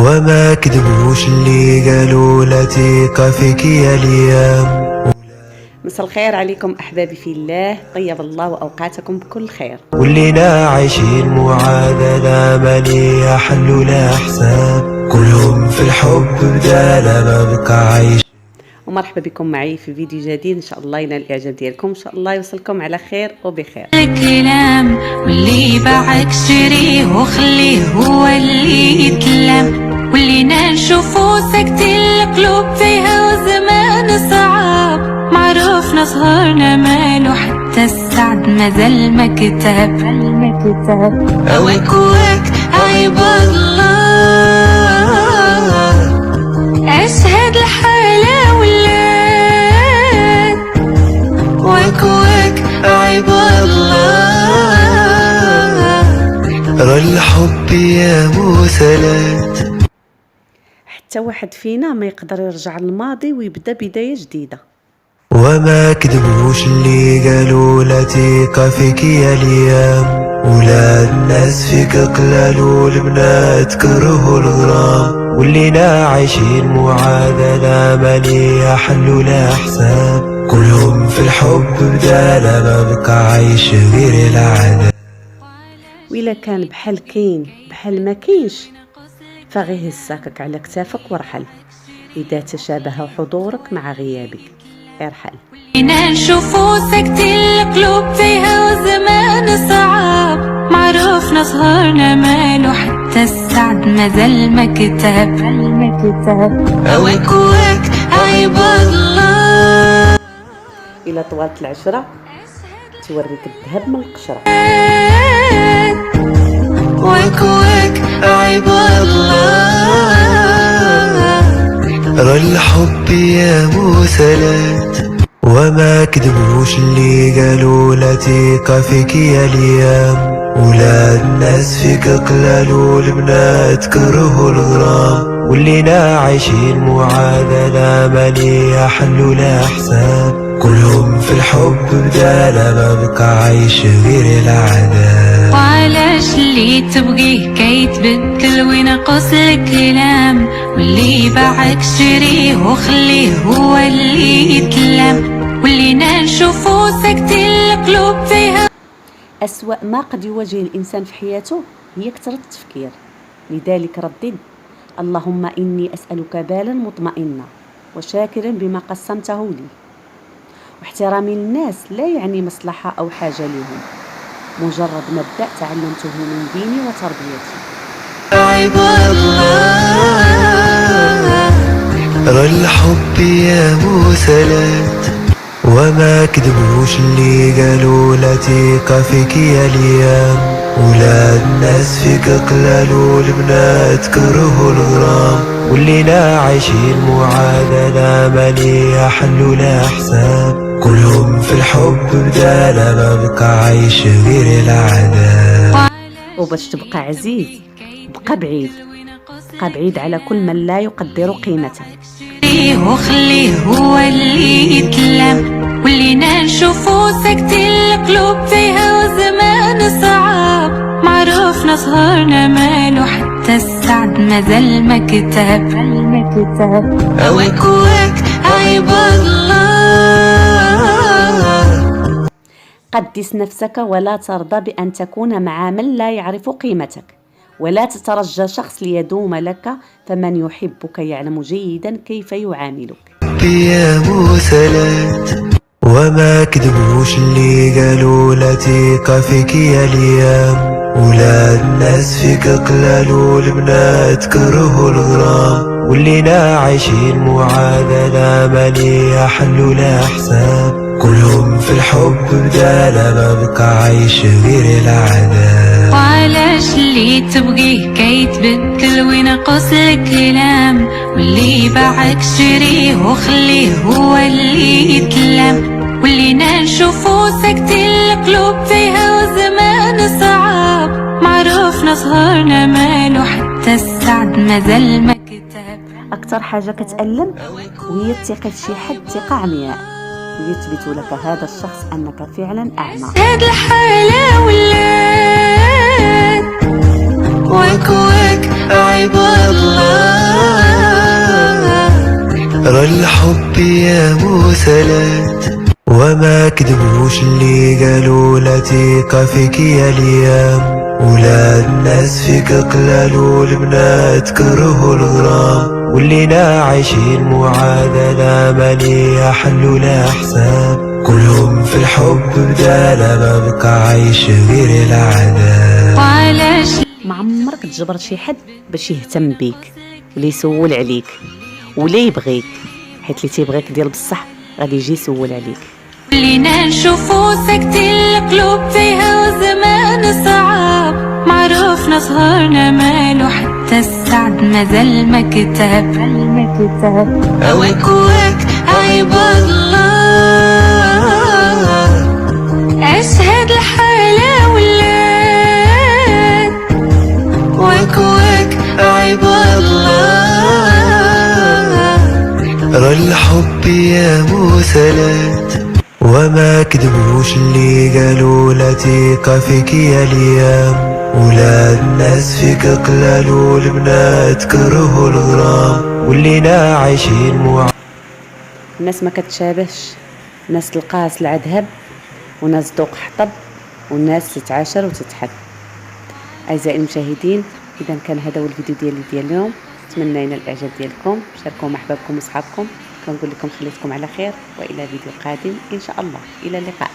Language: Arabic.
وما كذبوش اللي قالوا لا ثقة فيك يا ليام. مساء الخير عليكم أحبابي في الله، طيب الله أوقاتكم بكل خير. ولينا عايشين معادلة ما ليها حل ولا حساب، كلهم في الحب بدانا ما بقى عايش. ومرحبا بكم معي في فيديو جديد، إن شاء الله ينال الإعجاب ديالكم، إن شاء الله يوصلكم على خير وبخير. الكلام واللي باعك شريه وخليه هو اللي يتلام، واللي نشوفو ساكتين القلوب فيها وزمان صعب، معروفنا صهرنا مالو حتى السعد مازال ما كتاب. أواك عيب الله، أشهد الحالة ولاد، واك عيب الله، رى الحب يا مسلات. حتى واحد فينا ما يقدر يرجع للماضي ويبدا بداية جديدة. وما كذبوش اللي قالوا لا ثقة فيك يا ليام، ولاد الناس فيك قلالوا البنات كرهوا الغرام، ولينا عايشين معادلة ما ليها حل ولا حساب، كلهم في الحب بدانا ما بقى عايش غير العذاب. وإلا كان بحال كاين بحال ما كاينش فغيه هزاكك على كتافك ورحل، إذا تشابه حضورك مع غيابك ارحل. نشوفو ساكتين القلوب فيها وزمان صعب، معروفنا صهرنا مالو حتى السعد مازال ما كتاب. أواك عيب الله، إلا طوالت العشرة توريك الذهب من القشرة. واك عيب الله، رى الحب يا مسلات. وما كذبوش اللي قالوا لا ثقة فيك يا ليام، ولاد الناس فيك قلالوا البنات كرهوا الغرام، ولينا عايشين معادلة ما ليها حل ولا حساب، كلهم في الحب بدانا ما بقى عايش غير العذاب. وعلاش اللي تبغيه كيتبدل وينقص الكلام، واللي باعك شريه وخليه هو اللي يتلام، واللي نشوفو ساكتين القلوب فيها. أسوأ ما قد يواجه الإنسان في حياته هي كثرة التفكير، لذلك ردد: اللهم إني أسألك بالا مطمئنا وشاكرا بما قسمته لي. واحترامي للناس لا يعني مصلحة أو حاجة لهم، مجرد مبدأ تعلمته من ديني وتربيتي. عيب الله، رى الحب يا مسلات. وما كذبوش اللي قالوا لا ثقة فيك يا ليام، ولاد الناس فيك قلالوا البنات كرهوا الغرام، ولينا عايشين معادلة ما ليها حل ولا حساب، كلهم في الحب بدانا ما بقى عايش غير العذاب. وباش تبقى عزيز بقى بعيد، بقى بعيد على كل من لا يقدر قيمتك. وخليه هو اللي يتلام، واللي نشوفو ساكتين القلوب فيها وزمان صعب، معروفنا صهرنا مالو حتى السعد مازال ما كتاب. أواك عيب الله، قدس نفسك ولا ترضى بأن تكون مع من لا يعرف قيمتك، ولا تترجى شخص ليدوم لك، فمن يحبك يعلم جيدا كيف يعاملك. يا مسلات. وما كذبوش اللي قالوا لا ثقة فيك يا ليام، ولاد الناس فيك قلالوا البنات كرهوا الغرام، ولينا عايشين معادلة ما ليها حل ولا حساب، كلهم في الحب بدانا ما بقى عايش غير العذاب. وعلاش اللي تبغيه كيتبدل وينقص الكلام، واللي باعك شريه وخليه هو اللي يتلام، واللي نشوفو ساكتين القلوب فيها وزمان صعب، معروفنا صهرنا مالو حتى السعد مازال ما كتاب. أكثر حاجة كتألم وهي الثقة في شي حد ثقة عمياء يثبت لك هذا الشخص أنك فعلا أعمى. هاد الحالة ولاد، واك عيب الله، راه الحب يا مسلات وما كذبوش اللي قالوا لا ثقة فيك يا ليام. ولاد الناس فيك قلالوا البنات كرهوا الغرام، ولينا عايشين معادلة ما ليها حل ولا حساب. كلهم في الحب بدالا ما بقى عايش غير العذاب. وعلاش ما عمرك تجبر شي حد باش يهتم بيك ولا يسول عليك ولا يبغيك، حيت اللي تيبغيك ديال بصح غادي يجي يسول عليك. ولينا نشوفو ساكتين القلوب تايهة وزمان صعاب، معروفنا سهرنا مالو حتى السعد مازال ما كتاب. هواك واك عباد الله، اشهد الحالة ولات. واك عباد الله. راه الحب يا مسلات وما كذبوش اللي قالوا لا ثقة فيك يا ليام. ولاد الناس فيك قلالوا البنات كرهوا الغرام، ولينا عايشين الناس ما كتشابهش، ناس تلقاها سلعة ذهب وناس ذوق حطب وناس تتعاشر وتتحب. أعزائي المشاهدين، إذا كان هذا هو الفيديو ديال اليوم، نتمنى ينال الإعجاب ديالكم، شاركوا مع أحبابكم وصحابكم. كنقول لكم خليتكم على خير، وإلى فيديو قادم إن شاء الله. إلى اللقاء.